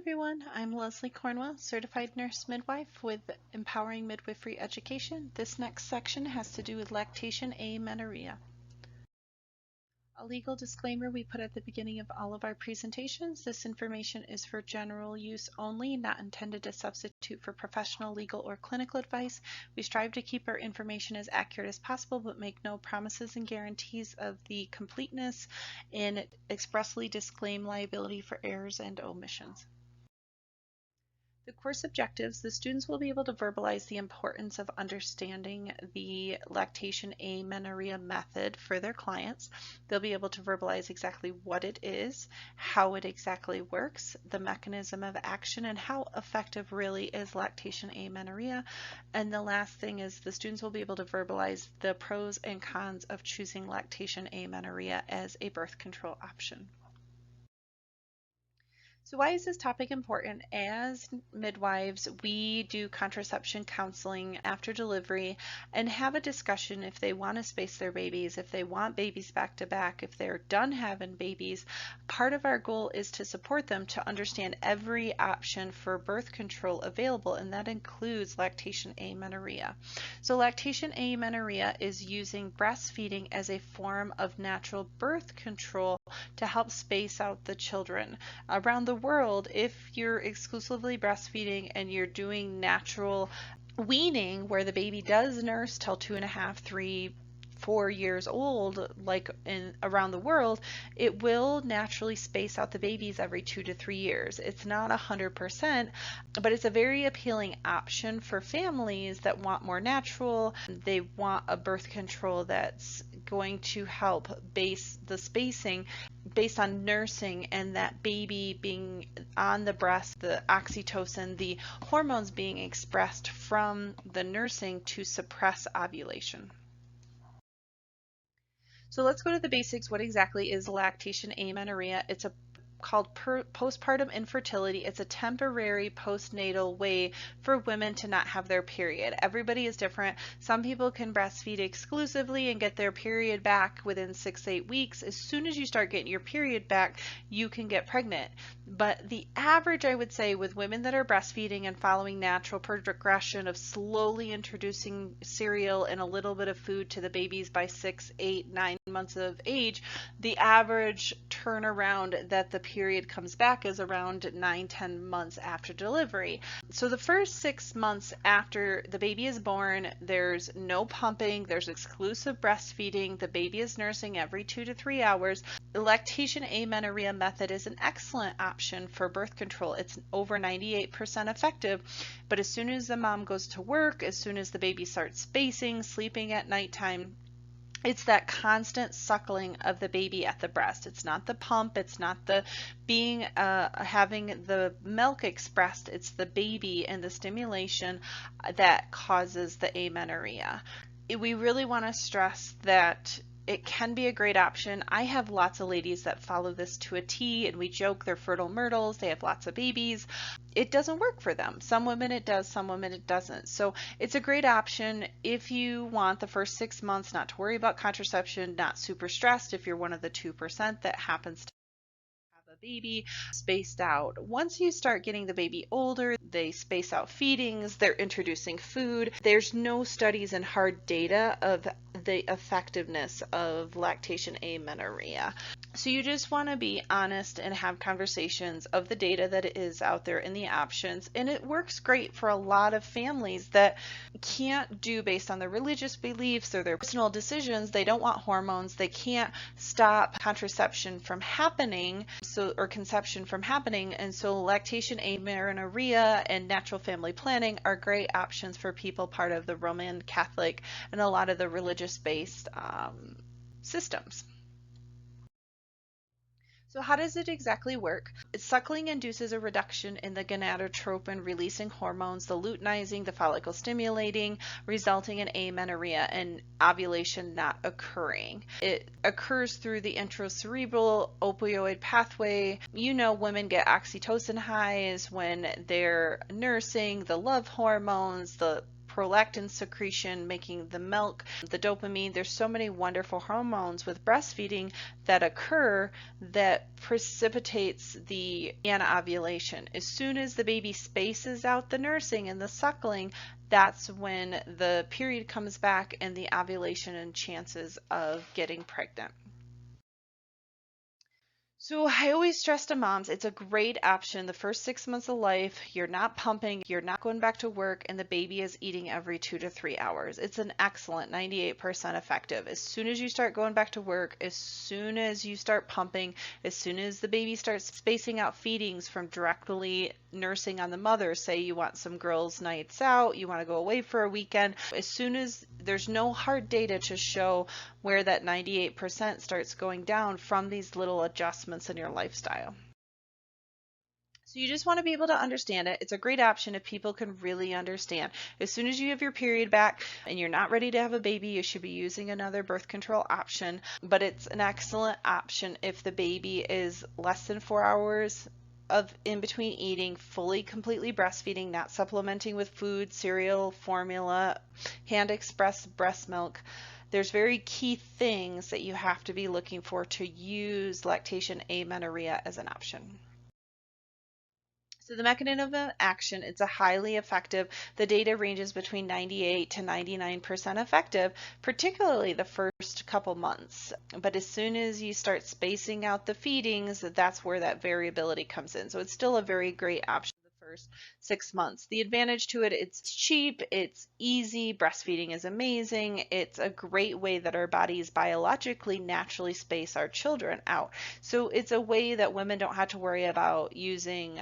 everyone, I'm Leslie Cornwell, Certified Nurse Midwife with Empowering Midwifery Education. This next section has to do with lactation amenorrhea. A legal disclaimer we put at the beginning of all of our presentations. This information is for general use only, not intended to substitute for professional, legal, or clinical advice. We strive to keep our information as accurate as possible, but make no promises and guarantees of the completeness and expressly disclaim liability for errors and omissions. The course objectives, the students will be able to verbalize the importance of understanding the lactation amenorrhea method for their clients. They'll be able to verbalize exactly what it is, how it exactly works, the mechanism of action, and how effective really is lactation amenorrhea. And the last thing is the students will be able to verbalize the pros and cons of choosing lactation amenorrhea as a birth control option. So why is this topic important? As midwives, we do contraception counseling after delivery and have a discussion if they want to space their babies, if they want babies back to back, if they're done having babies. Part of our goal is to support them to understand every option for birth control available, and that includes lactation amenorrhea. So lactation amenorrhea is using breastfeeding as a form of natural birth control to help space out the children. Around the world, if you're exclusively breastfeeding and you're doing natural weaning where the baby does nurse till 2.5, 3, 4 years old, like around the world, it will naturally space out the babies every 2 to 3 years. It's not 100%, but it's a very appealing option for families that want more natural. They want a birth control that's going to help base the spacing based on nursing and that baby being on the breast, the oxytocin, the hormones being expressed from the nursing to suppress ovulation. So let's go to the basics. What exactly is lactation amenorrhea? It's called postpartum infertility. It's a temporary postnatal way for women to not have their period. Everybody is different. Some people can breastfeed exclusively and get their period back within 6 to 8 weeks. As soon as you start getting your period back, you can get pregnant. But the average, I would say, with women that are breastfeeding and following natural progression of slowly introducing cereal and a little bit of food to the babies by 6, 8, 9 months of age, the average turnaround that the period comes back is around 9-10 months after delivery. So the first 6 months after the baby is born, there's no pumping, there's exclusive breastfeeding, the baby is nursing every 2 to 3 hours. The lactation amenorrhea method is an excellent option for birth control. It's over 98% effective, but as soon as the mom goes to work, as soon as the baby starts spacing, sleeping at nighttime, it's that constant suckling of the baby at the breast. It's not the pump, it's not the having the milk expressed, it's the baby and the stimulation that causes the amenorrhea. We really want to stress that it can be a great option. I have lots of ladies that follow this to a T, and we joke they're fertile myrtles, they have lots of babies. It doesn't work for them. Some women it does, some women it doesn't. So it's a great option if you want the first 6 months not to worry about contraception, not super stressed if you're one of the 2% that happens to have a baby spaced out. Once you start getting the baby older, they space out feedings, they're introducing food. There's no studies and hard data of the effectiveness of lactation amenorrhea. So you just want to be honest and have conversations of the data that is out there and the options. And it works great for a lot of families that can't do based on their religious beliefs or their personal decisions. They don't want hormones. They can't stop contraception from happening, or conception from happening. And so lactation amenorrhea and natural family planning are great options for people part of the Roman Catholic and a lot of the religious-based systems. So how does it exactly work? Suckling induces a reduction in the gonadotropin releasing hormones, the luteinizing, the follicle stimulating, resulting in amenorrhea and ovulation not occurring. It occurs through the intracerebral opioid pathway. You know, women get oxytocin highs when they're nursing, the love hormones, the prolactin secretion, making the milk, the dopamine. There's so many wonderful hormones with breastfeeding that occur that precipitates the anovulation. As soon as the baby spaces out the nursing and the suckling, that's when the period comes back and the ovulation and chances of getting pregnant. So I always stress to moms, it's a great option. The first 6 months of life, you're not pumping, you're not going back to work, and the baby is eating every 2 to 3 hours. It's an excellent 98% effective. As soon as you start going back to work, as soon as you start pumping, as soon as the baby starts spacing out feedings from directly nursing on the mother, say you want some girls' nights out, you want to go away for a weekend, as soon as there's no hard data to show where that 98% starts going down from these little adjustments in your lifestyle. So you just want to be able to understand it. It's a great option if people can really understand. As soon as you have your period back and you're not ready to have a baby, you should be using another birth control option. But it's an excellent option if the baby is less than 4 hours of in between eating, fully, completely breastfeeding, not supplementing with food, cereal, formula, hand expressed breast milk. There's very key things that you have to be looking for to use lactation amenorrhea as an option. So the mechanism of action, it's a highly effective. The data ranges between 98 to 99% effective, particularly the first couple months. But as soon as you start spacing out the feedings, that's where that variability comes in. So it's still a very great option the first 6 months. The advantage to it, it's cheap, it's easy, breastfeeding is amazing. It's a great way that our bodies biologically naturally space our children out. So it's a way that women don't have to worry about using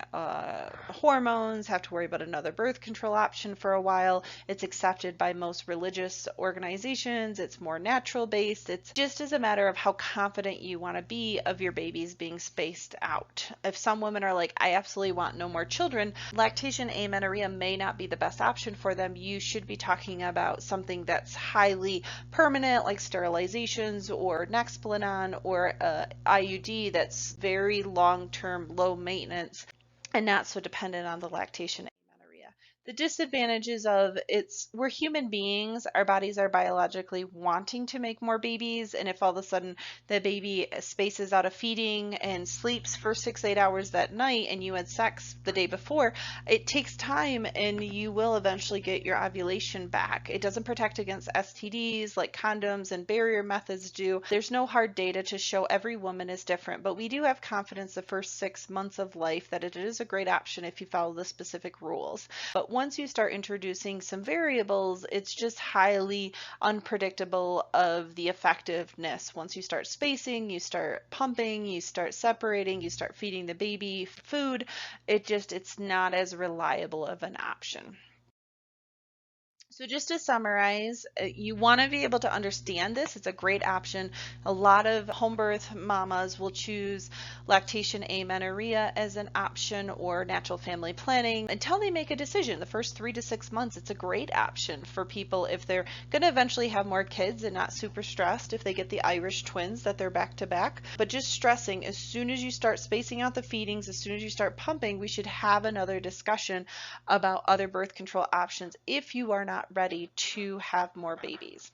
hormones, have to worry about another birth control option for a while. It's accepted by most religious organizations. It's more natural based. It's just as a matter of how confident you want to be of your babies being spaced out. If some women are like, I absolutely want no more children, lactation amenorrhea may not be the best option for them. You should be talking about something that's highly permanent, like sterilizations or Nexplanon or IUD that's very long-term, low maintenance and not so dependent on the lactation amenorrhea. The disadvantages of we're human beings, our bodies are biologically wanting to make more babies, and if all of a sudden the baby spaces out a feeding and sleeps for 6-8 hours that night and you had sex the day before, it takes time and you will eventually get your ovulation back. It doesn't protect against STDs like condoms and barrier methods do. There's no hard data to show. Every woman is different, but we do have confidence the first 6 months of life that it is a great option if you follow the specific rules. But once you start introducing some variables, it's just highly unpredictable of the effectiveness. Once you start spacing, you start pumping, you start separating, you start feeding the baby food, it's not as reliable of an option. So just to summarize, you want to be able to understand this. It's a great option. A lot of home birth mamas will choose lactation amenorrhea as an option or natural family planning until they make a decision. The first 3 to 6 months, it's a great option for people if they're going to eventually have more kids and not super stressed if they get the Irish twins that they're back to back. But just stressing, as soon as you start spacing out the feedings, as soon as you start pumping, we should have another discussion about other birth control options if you are not ready to have more babies.